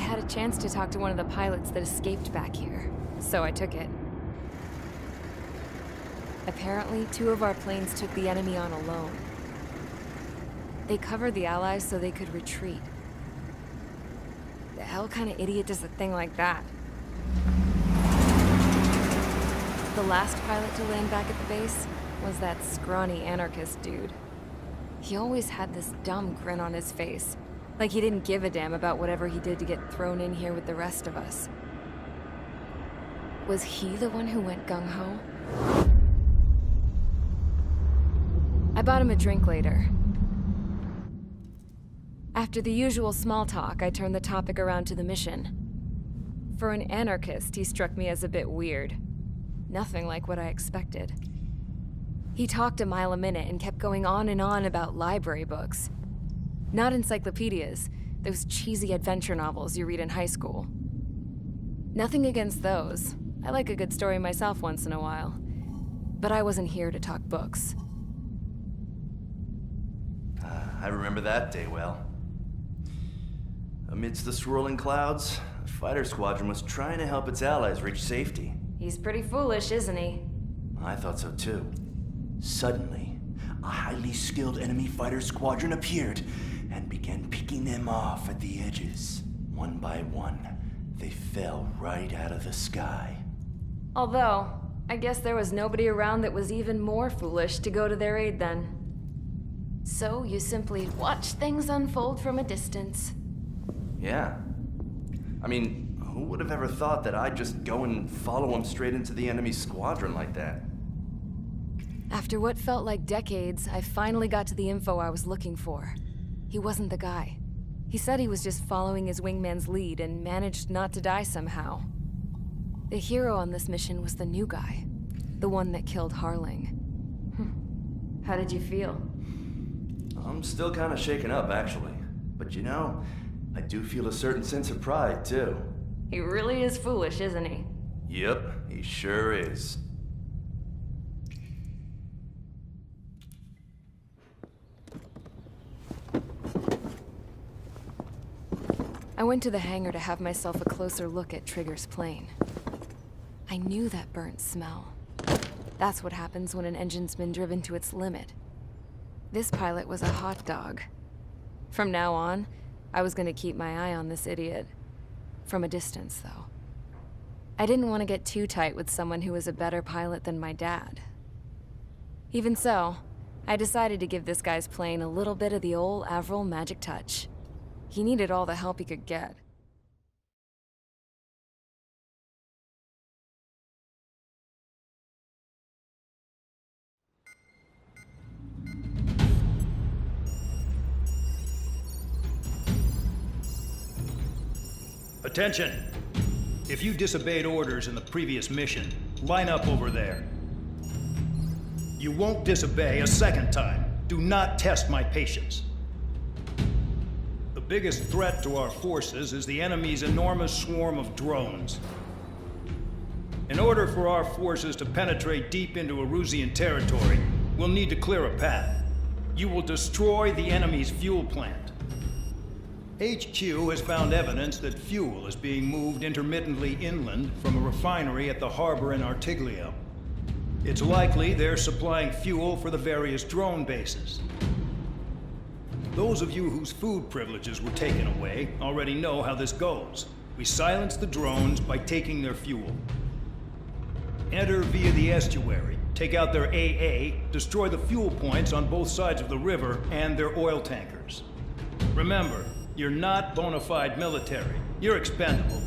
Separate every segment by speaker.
Speaker 1: had a chance to talk to one of the pilots that escaped back here, so I took it. Apparently, 2 of our planes took the enemy on alone. They covered the Allies so they could retreat. The hell kind of idiot does a thing like that? The last pilot to land back at the base was that scrawny anarchist dude. He always had this dumb grin on his face, like he didn't give a damn about whatever he did to get thrown in here with the rest of us. Was he the one who went gung-ho? I bought him a drink later. After the usual small talk, I turned the topic around to the mission. For an anarchist, he struck me as a bit weird. Nothing like what I expected. He talked a mile a minute and kept going on and on about library books. Not encyclopedias, those cheesy adventure novels you read in high school. Nothing against those. I like a good story myself once in a while. But I wasn't here to talk books.
Speaker 2: I remember that day well. Amidst the swirling clouds, the fighter squadron was trying to help its allies reach safety.
Speaker 1: He's pretty foolish, isn't he?
Speaker 2: I thought so too. Suddenly, a highly skilled enemy fighter squadron appeared and began picking them off at the edges. One by one, they fell right out of the sky.
Speaker 1: Although, I guess there was nobody around that was even more foolish to go to their aid then. So you simply watch things unfold from a distance.
Speaker 2: Yeah. I mean, who would have ever thought that I'd just go and follow him straight into the enemy squadron like that?
Speaker 1: After what felt like decades, I finally got to the info I was looking for. He wasn't the guy. He said he was just following his wingman's lead and managed not to die somehow. The hero on this mission was the new guy. The one that killed Harling. How did you feel?
Speaker 2: I'm still kind of shaken up, actually. But you know, I do feel a certain sense of pride, too.
Speaker 1: He really is foolish, isn't he?
Speaker 2: Yep, he sure is.
Speaker 1: I went to the hangar to have myself a closer look at Trigger's plane. I knew that burnt smell. That's what happens when an engine's been driven to its limit. This pilot was a hot dog. From now on, I was gonna keep my eye on this idiot. From a distance, though. I didn't want to get too tight with someone who was a better pilot than my dad. Even so, I decided to give this guy's plane a little bit of the old Avril magic touch. He needed all the help he could get.
Speaker 3: Attention! If you disobeyed orders in the previous mission, line up over there. You won't disobey a second time. Do not test my patience. The biggest threat to our forces is the enemy's enormous swarm of drones. In order for our forces to penetrate deep into Erusean territory, we'll need to clear a path. You will destroy the enemy's fuel plant. HQ has found evidence that fuel is being moved intermittently inland from a refinery at the harbor in Artiglio. It's likely they're supplying fuel for the various drone bases. Those of you whose food privileges were taken away already know how this goes. We silence the drones by taking their fuel. Enter via the estuary, take out their AA, destroy the fuel points on both sides of the river and their oil tankers. Remember, you're not bona fide military. You're expendable.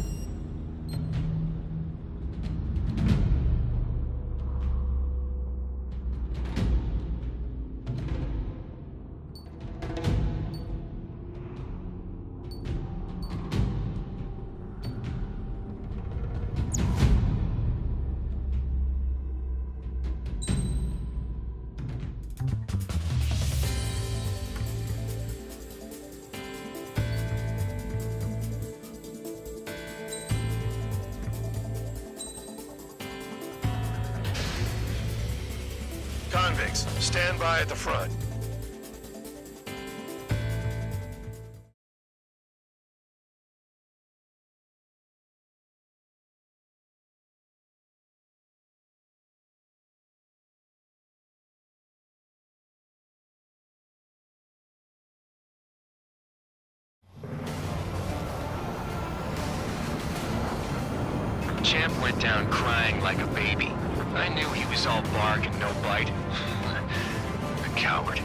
Speaker 4: Convicts, stand by at the front.
Speaker 5: Champ went down crying like a baby. I knew he was all bark and no bite. A coward.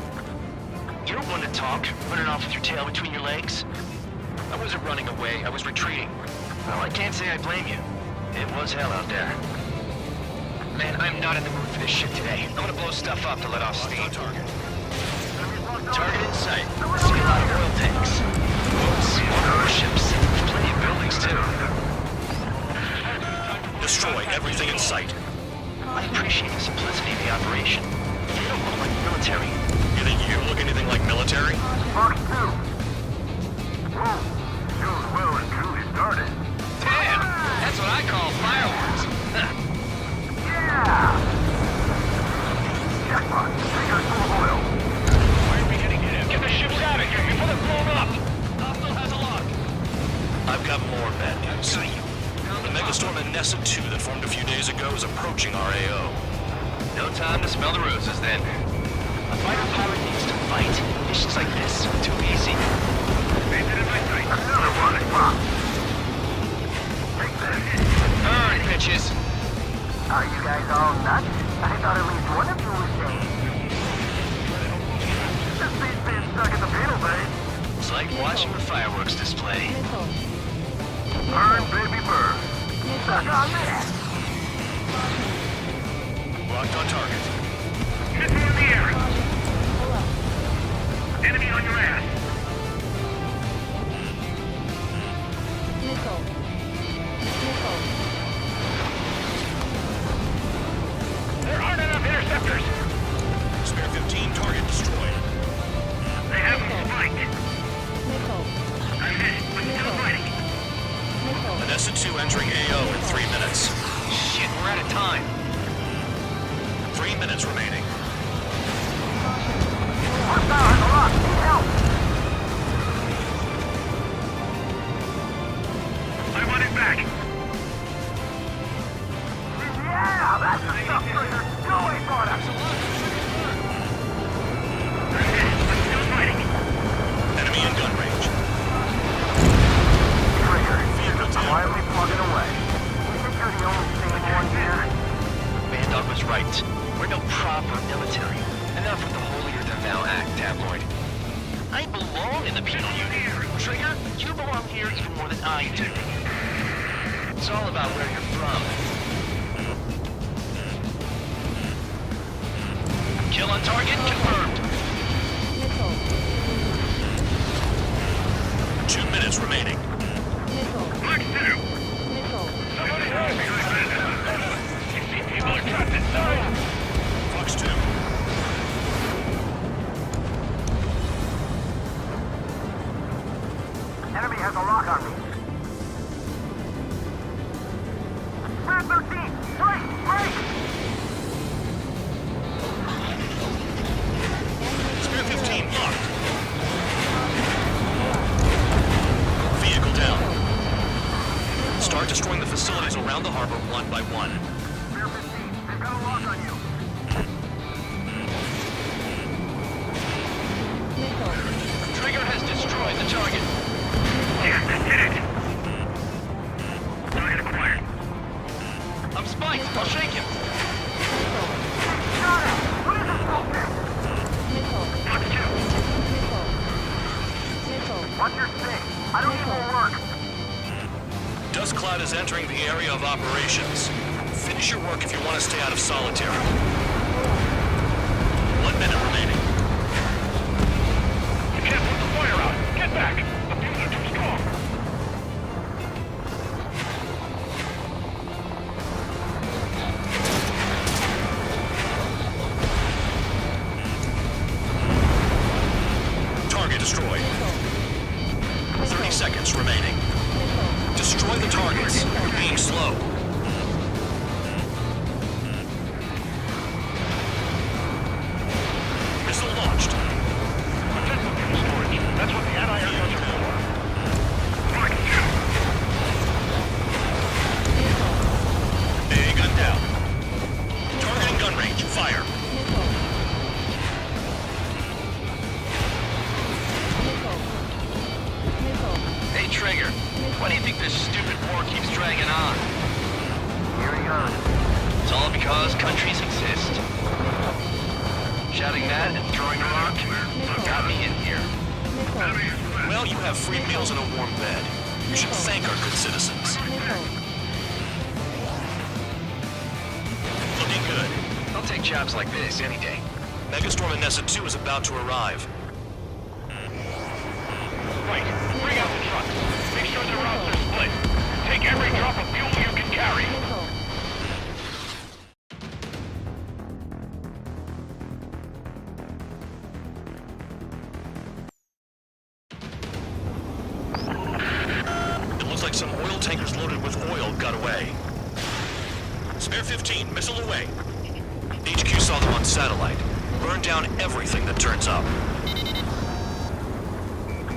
Speaker 5: You're one to talk, running off with your tail between your legs. I wasn't running away, I was retreating. Well, I can't say I blame you. It was hell out there. Man, I'm not in the mood for this shit today. I'm gonna blow stuff up to let off steam. Target in sight. See a lot of oil tanks. Boats, warships, plenty of buildings too.
Speaker 4: Destroy everything in sight.
Speaker 5: I appreciate the simplicity of the operation. You don't look like military.
Speaker 4: You think you look anything like military?
Speaker 6: Mark 2. Whoa. Show's well and truly started.
Speaker 5: Damn! That's what I call fireworks.
Speaker 6: Yeah! Jackpot. Trigger's full of oil.
Speaker 5: Where are we heading in? Get the ships out of here before they're blown up! Hostile has a lock.
Speaker 4: I've got more bad news. The megastorm in Nessa 2 that formed a few days ago is approaching our AO.
Speaker 5: No time to smell the roses then. A fighter pilot needs to fight. Missions like this are too easy.
Speaker 6: Another one is dropped. Take this.
Speaker 5: Burn, bitches!
Speaker 6: Are you guys all nuts? I thought at least one of you was sane. This thing's been stuck in the panel, babe.
Speaker 5: It's like watching a fireworks display.
Speaker 6: Burn, baby, burn. Stuck on this.
Speaker 4: Locked on target.
Speaker 6: Hit me in the air. Enemy on your ass.
Speaker 5: There aren't enough interceptors!
Speaker 4: Spare 15 target destroyed.
Speaker 6: They have them spiked. I'm hit, but still fighting.
Speaker 4: Nessa 2 entering AO in 3 minutes.
Speaker 5: Shit, we're out of time.
Speaker 4: 3 minutes remaining.
Speaker 6: Hostile has a lock. Help! I want it back. Yeah, that's the stuff Trigger's going for us. I'm hit, but still fighting.
Speaker 4: Enemy in gun range.
Speaker 6: Trigger, you're quietly plugging away. You think you're the only sane one here?
Speaker 5: Bandog was right. We're no proper military. Enough with the holier-than-thou act, tabloid. I belong in the penal unit. Trigger, you belong here even more than I do. It's all about where you're from. Kill on target confirmed.
Speaker 4: 2 minutes remaining.
Speaker 6: Mark 2. Somebody help me. People are trapped inside.
Speaker 4: Fox 2.
Speaker 6: Enemy has a lock on me. Spare 13! Break! Break!
Speaker 4: Spare 15 locked. Vehicle down. Start destroying the facilities around the harbor one by one.
Speaker 6: Spare 15, they've got a lock on you.
Speaker 5: Trigger has destroyed the target.
Speaker 6: Yes, hit it! Target acquired.
Speaker 5: I'm spiked. I'll shake him.
Speaker 6: Got him! What is this bullshit? Mark 2. What's your thing? I don't need more work.
Speaker 4: Dust cloud is entering the area of operations. Finish your work if you want to stay out of solitary. 1 minute remaining.
Speaker 6: You can't put the fire out. Get back. The fumes are too strong.
Speaker 4: Target destroyed. 30 seconds remaining. Destroy the targets. You're being slow. Missile launched.
Speaker 6: That's what the anti-aircraft are for. Mark 2.
Speaker 4: A gun down. Targeting gun range. Fire.
Speaker 5: Hey, Trigger. Why do you think this stupid war keeps dragging on?
Speaker 6: Here he goes.
Speaker 5: It's all because countries exist. Shouting that and throwing a rock got me in here.
Speaker 4: Well, you have free meals and a warm bed. You should thank our good citizens. Looking good.
Speaker 5: I'll take jobs like this any day.
Speaker 4: Megastorm in Nessa 2 is about to arrive.
Speaker 6: Right. Bring out the trucks. Make sure the routes are split. Take every drop of fuel you can carry.
Speaker 4: It looks like some oil tankers loaded with oil got away. Spare 15, missile away. HQ saw them on satellite. Burn down everything that turns up.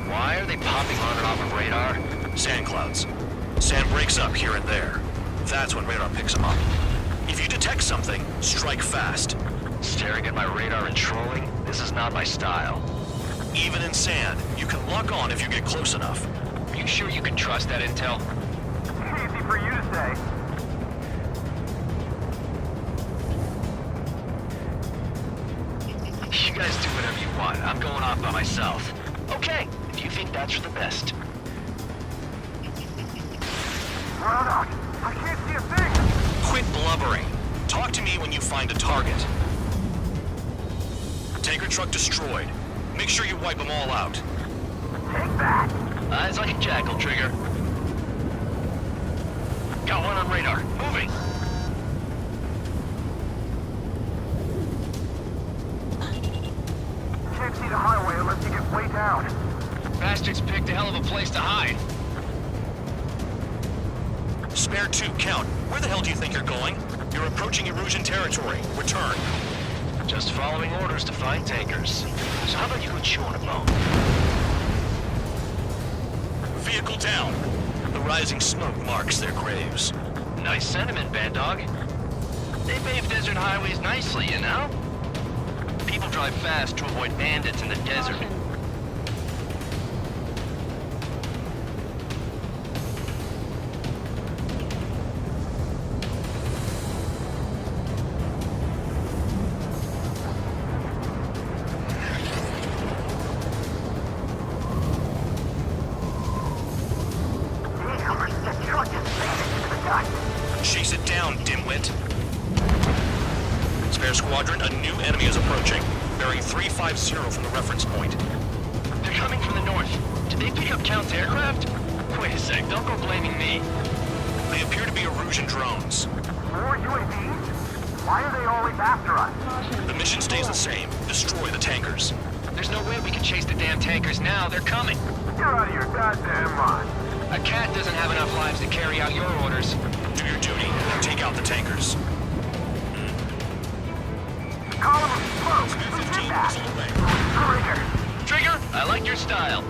Speaker 5: Why are they popping on and off of radar?
Speaker 4: Sand clouds. Sand breaks up here and there. That's when radar picks them up. If you detect something, strike fast.
Speaker 5: Staring at my radar and trolling? This is not my style.
Speaker 4: Even in sand, you can lock on if you get close enough.
Speaker 5: Are you sure you can trust that intel?
Speaker 6: Easy for you to say.
Speaker 5: You guys do whatever you want. I'm going off by myself. Okay, if you think that's for the best.
Speaker 6: Run out. I can't see a thing.
Speaker 4: Quit blubbering. Talk to me when you find a target. Tanker truck destroyed. Make sure you wipe them all out.
Speaker 6: Take that.
Speaker 5: Eyes like a jackal, Trigger. Got one on radar. Moving.
Speaker 6: Can't see the highway unless you get way down.
Speaker 5: Bastards picked a hell of a place to hide.
Speaker 4: Spare 2, count. Where the hell do you think you're going? You're approaching Erusean territory. Return.
Speaker 5: Just following orders to find tankers. So how about you go chew on a bone?
Speaker 4: Vehicle down. The rising smoke marks their graves.
Speaker 5: Nice sentiment, Bandog. They pave desert highways nicely, you know? People drive fast to avoid bandits in the desert.
Speaker 6: Damn, that truck just made it into the gut.
Speaker 4: Chase it down, dimwit. Spare Squadron, a new enemy is approaching. Bearing 350 from the reference point.
Speaker 5: They're coming from the north. Did they pick up Count's aircraft? Wait a sec, don't go blaming me.
Speaker 4: They appear to be Erusean drones.
Speaker 6: More UAVs? Why are they always after us?
Speaker 4: The mission stays the same. Destroy the tankers.
Speaker 5: There's no way we can chase the damn tankers now. They're coming.
Speaker 6: You're out of your goddamn mind.
Speaker 5: A cat doesn't have enough lives to carry out your orders.
Speaker 4: Do your duty. Take out the tankers.
Speaker 6: Column of smoke. Who
Speaker 4: 15
Speaker 6: did that?
Speaker 4: missile away.
Speaker 6: Trigger.
Speaker 5: Trigger, I like your style.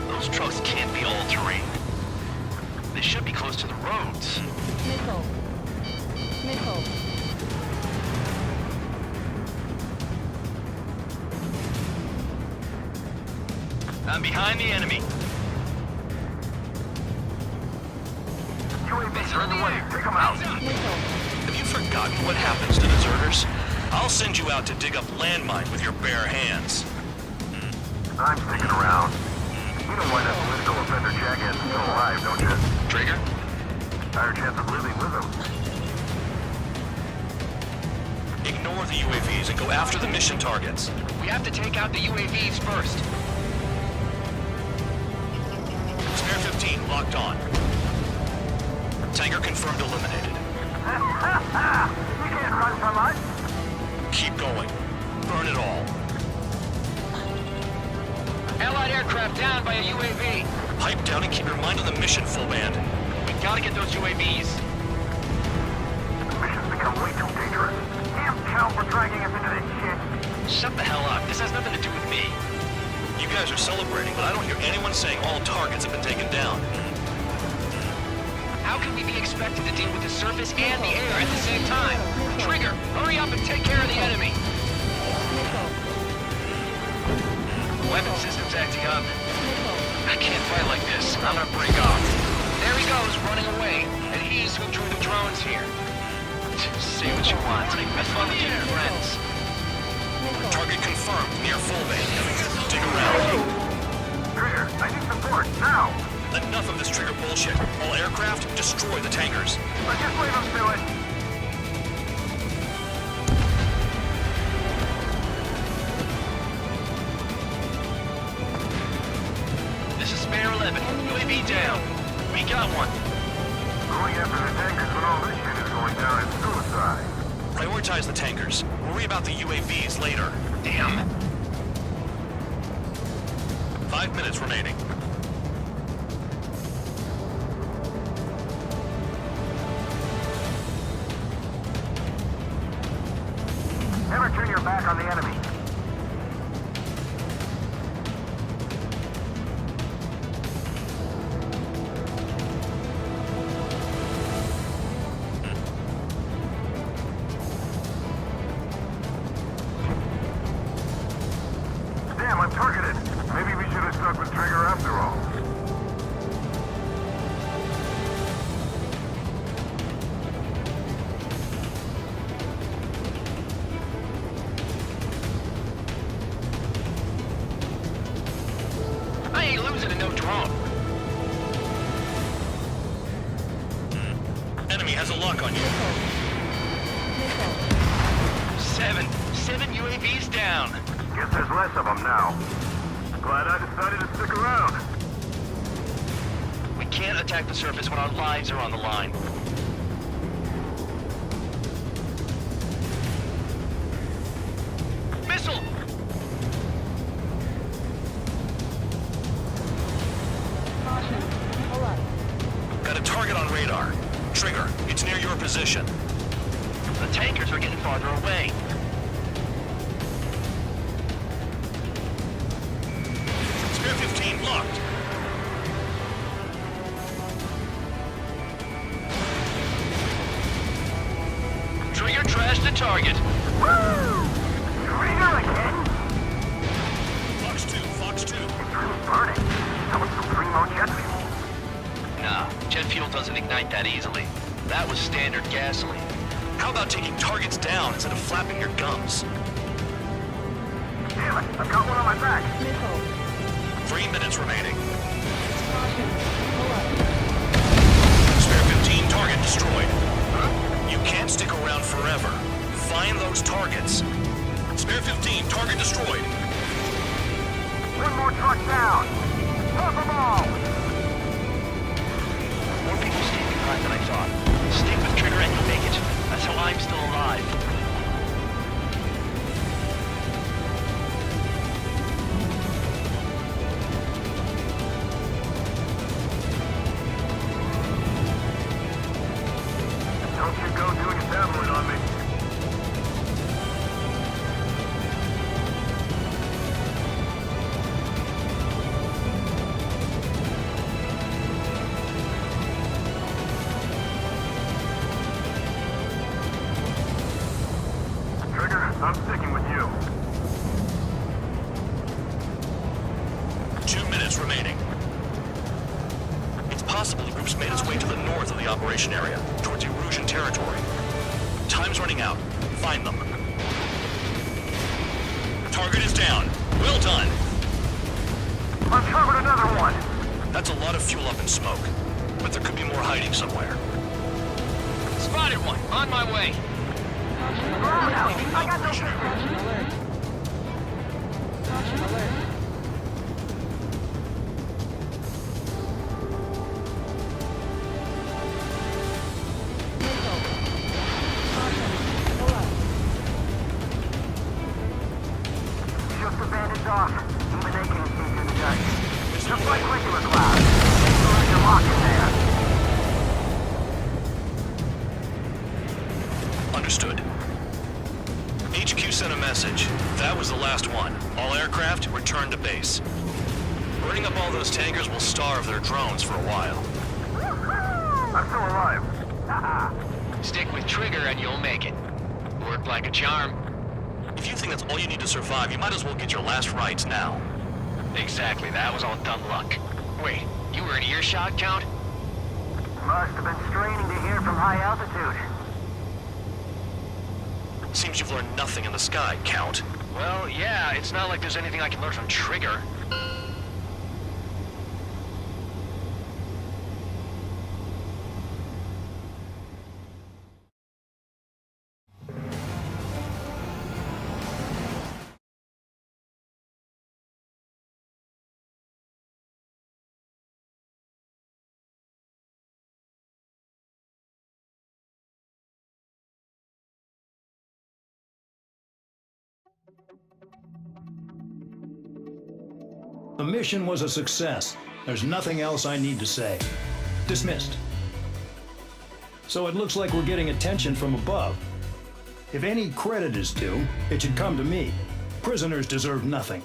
Speaker 5: Those trucks can't be all-terrain. They should be close to the roads.
Speaker 1: Nickel. Nickel.
Speaker 5: I'm behind the enemy.
Speaker 6: UAVs are in the way. Take them out.
Speaker 4: Have you forgotten what happens to deserters? I'll send you out to dig up landmine with your bare hands.
Speaker 6: I'm sticking around. You know why that political offender jackass is still alive, don't you?
Speaker 5: Trigger?
Speaker 6: Higher chance of living with him.
Speaker 4: Ignore the UAVs and go after the mission targets.
Speaker 5: We have to take out the UAVs first.
Speaker 4: Spare 15 locked on. Tanker confirmed eliminated.
Speaker 6: You can't run from us.
Speaker 4: Keep going. Burn it all.
Speaker 5: Allied aircraft down by a UAV.
Speaker 4: Pipe down and keep your mind on the mission, full band.
Speaker 5: We gotta get those UAVs.
Speaker 6: The mission's become way too dangerous. Damn Cal for dragging us into this shit.
Speaker 5: Shut the hell up. This has nothing to do with me.
Speaker 4: You guys are celebrating, but I don't hear anyone saying all targets have been taken down.
Speaker 5: How can we be expected to deal with the surface and the air at the same time? Trigger, hurry up and take care of the enemy. Weapon system's acting up. I can't fight like this. I'm gonna break off. There There he goes, running away. And he's who drew the drones here. Say what you want. Fun with your friends.
Speaker 4: Target confirmed near full base. Dig around.
Speaker 6: Trigger, I need support, now!
Speaker 4: Enough of this trigger bullshit. All aircraft, destroy the tankers.
Speaker 6: Let's just leave them to it.
Speaker 5: This is Spare 11. UAV down. We got one.
Speaker 6: Going after the tankers when all this shit is going down is suicide.
Speaker 4: Prioritize the tankers. Worry about the UAVs later.
Speaker 5: Damn.
Speaker 4: 5 minutes remaining.
Speaker 6: Never turn your back on the enemy. Damn, I'm targeted. Maybe we should have stuck with Trigger after all.
Speaker 5: I ain't losing to no drone.
Speaker 4: Enemy has a lock on you.
Speaker 5: Seven UAVs down.
Speaker 6: Guess there's less of them now. Glad I decided to stick around.
Speaker 5: We can't attack the surface when our lives are on the line. Missile!
Speaker 4: Got a target on radar. Trigger, it's near your position.
Speaker 5: The tankers are getting farther away.
Speaker 4: Spare 15 locked.
Speaker 5: Trigger trashed the target.
Speaker 6: Woo! Trigger again?
Speaker 4: Fox 2, Fox 2.
Speaker 6: It's burning. That was some primo jet fuel.
Speaker 5: Nah, jet fuel doesn't ignite that easily. That was standard gasoline.
Speaker 4: How about taking targets down instead of flapping your gums?
Speaker 6: Damn it, I've got one on my back.
Speaker 4: 3 minutes remaining. Spare 15 target destroyed. You can't stick around forever. Find those targets. Spare 15 target destroyed.
Speaker 6: One more truck down. Pop them all.
Speaker 5: More people stayed behind than I thought. Stick with Trigger and you'll make it. That's how I'm still alive.
Speaker 6: Don't you go doing your dabbling on me. Trigger, I'm sticking with you.
Speaker 4: 2 minutes remaining. It's possible the group's made its way to the north of the operation area, towards Erusean territory. Time's running out. Find them. Target is down. Well done.
Speaker 6: Uncovered another one.
Speaker 4: That's a lot of fuel up in smoke. But there could be more hiding somewhere.
Speaker 5: Spotted one. On my way.
Speaker 6: I got no business. Just the bandage off. Even they can't see through the guts. Just like regular cloud. Make sure you're locked in there.
Speaker 4: Understood. HQ sent a message. That was the last one. All aircraft, return to base. Burning up all those tankers will starve their drones for a while.
Speaker 6: I'm still alive.
Speaker 5: Stick with Trigger and you'll make it. Worked like a charm.
Speaker 4: If you think that's all you need to survive, you might as well get your last rites now.
Speaker 5: Exactly, that was all dumb luck. Wait, you were in earshot, Count?
Speaker 6: Must have been straining to hear from high altitude.
Speaker 4: Seems you've learned nothing in the sky, Count.
Speaker 5: Well, yeah, it's not like there's anything I can learn from Trigger.
Speaker 3: The mission was a success. There's nothing else I need to say. Dismissed. So it looks like we're getting attention from above. If any credit is due, it should come to me. Prisoners deserve nothing.